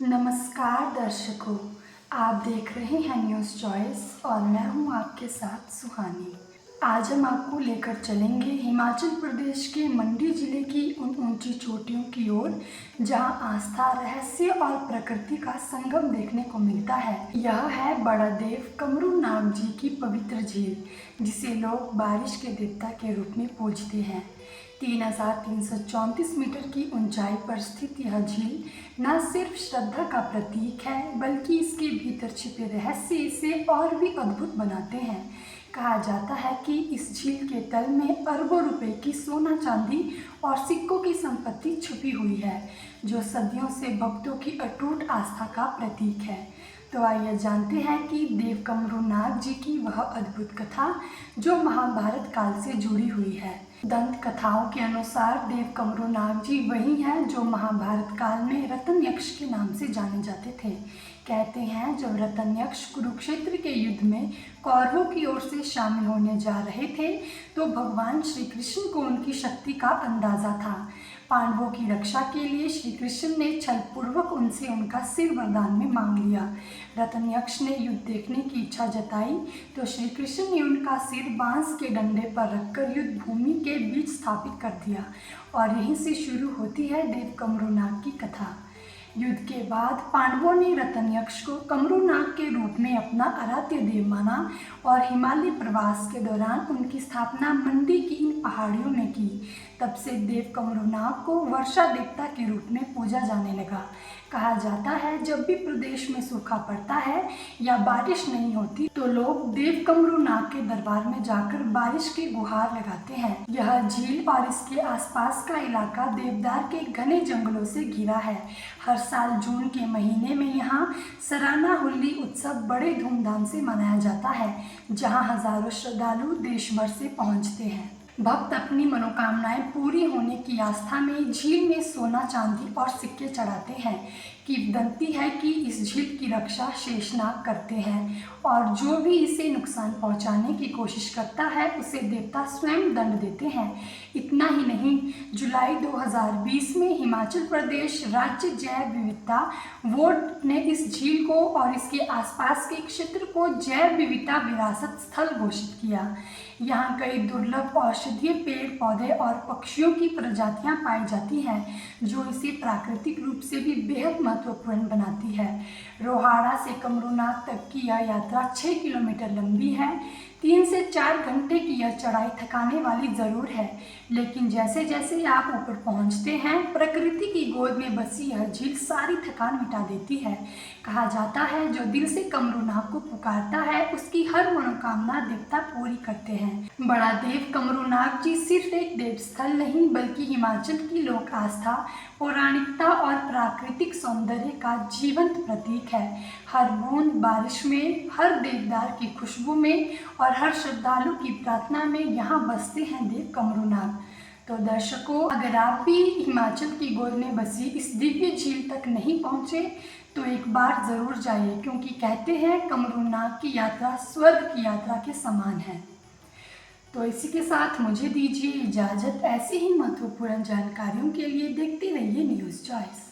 नमस्कार दर्शकों, आप देख रहे हैं न्यूज़ चॉइस और मैं हूं आपके साथ सुहानी। आज हम आपको लेकर चलेंगे हिमाचल प्रदेश के मंडी जिले की उन ऊंची चोटियों की ओर जहां आस्था, रहस्य और प्रकृति का संगम देखने को मिलता है। यह है बड़ा देव कमरू नाग जी की पवित्र झील, जिसे लोग बारिश के देवता के रूप में पूजते हैं। 3,334 मीटर की ऊंचाई पर स्थित यह झील न सिर्फ श्रद्धा का प्रतीक है, बल्कि इसके भीतर छिपे रहस्य इसे और भी अद्भुत बनाते हैं। कहा जाता है कि इस झील के तल में अरबों रुपए की सोना, चांदी और सिक्कों की संपत्ति छुपी हुई है, जो सदियों से भक्तों की अटूट आस्था का प्रतीक है। तो आइए जानते हैं कि देव कमरू नाग जी की वह अद्भुत कथा जो महाभारत काल से जुड़ी हुई है। दंत कथाओं के अनुसार देव कमरू नाग जी वही हैं जो महाभारत काल में रतन यक्ष के नाम से जाने जाते थे। कहते हैं जब रतन यक्ष कुरुक्षेत्र के युद्ध में कौरवों की ओर से शामिल होने जा रहे थे तो भगवान श्री कृष्ण को उनकी शक्ति का अंदाजा था। पांडवों की रक्षा के लिए श्री कृष्ण ने छलपूर्वक उनसे उनका सिर वरदान में मांग लिया। रतन यक्ष ने युद्ध देखने की इच्छा जताई तो श्री कृष्ण ने उनका सिर बांस के डंडे पर रखकर युद्ध भूमि के बीच स्थापित कर दिया और यहीं से शुरू होती है देव कमरू नाग की कथा। युद्ध के बाद पांडवों ने रतन यक्ष को कमरू नाग के रूप में अपना आराध्य देव माना और हिमालय प्रवास के दौरान उनकी स्थापना मंडी की इन पहाड़ियों में की। तब से देव कमरू नाग को वर्षा देवता के रूप में पूजा जाने लगा। कहा जाता है जब भी प्रदेश में सूखा पड़ता है या बारिश नहीं होती तो लोग देव कमरू नाग के दरबार में जाकर बारिश की गुहार लगाते हैं। यह झील और इसके आसपास का इलाका देवदार के घने जंगलों से घिरा है। हर साल जून के महीने में यहाँ सराना होली उत्सव बड़े धूमधाम से मनाया जाता है, जहाँ हजारों श्रद्धालु देश भर से पहुँचते हैं। भक्त अपनी मनोकामनाएं पूरी होने की आस्था में झील में सोना, चांदी और सिक्के चढ़ाते हैं। किंवदंती है कि इस झील की रक्षा शेषनाग करते हैं और जो भी इसे नुकसान पहुंचाने की कोशिश करता है उसे देवता स्वयं दंड देते हैं। इतना ही नहीं, जुलाई 2020 में हिमाचल प्रदेश राज्य जैव विविधता बोर्ड ने इस झील को और इसके आसपास के क्षेत्र को जैव विविधता विरासत स्थल घोषित किया। यहाँ कई दुर्लभ औषधीय पेड़ पौधे और पक्षियों की प्रजातियाँ पाई जाती हैं, जो इसे प्राकृतिक रूप से भी बेहद महत्वपूर्ण बनाती है। रोहाड़ा से कमरू नाग तक की यह यात्रा 6 किलोमीटर लंबी है। 3 से 4 घंटे की यह चढ़ाई थकाने वाली ज़रूर है, लेकिन जैसे जैसे आप ऊपर पहुंचते हैं प्रकृति की गोद में बसी यह झील सारी थकान मिटा देती है। कहा जाता है जो दिल से कमरू नाग को पुकारता है उसकी हर मनोकामना देवता पूरी करते हैं। बड़ा देव कमरू नाग जी सिर्फ एक देवस्थल नहीं बल्कि हिमाचल की लोक आस्था, पौराणिकता और प्राकृतिक सौंदर्य का जीवंत प्रतीक है। हर बूंद बारिश में, हर देवदार की खुशबू में और हर श्रद्धालु की प्रार्थना में यहाँ बसते हैं देव कमरू नाग। तो दर्शकों, अगर आप भी हिमाचल की गोद में बसी इस दिव्य झील तक नहीं पहुँचे तो एक बार ज़रूर जाइए, क्योंकि कहते हैं कमरू नाग की यात्रा स्वर्ग की यात्रा के समान है। तो इसी के साथ मुझे दीजिए इजाज़त। ऐसी ही महत्वपूर्ण जानकारियों के लिए देखते रहिए न्यूज़ चॉइस।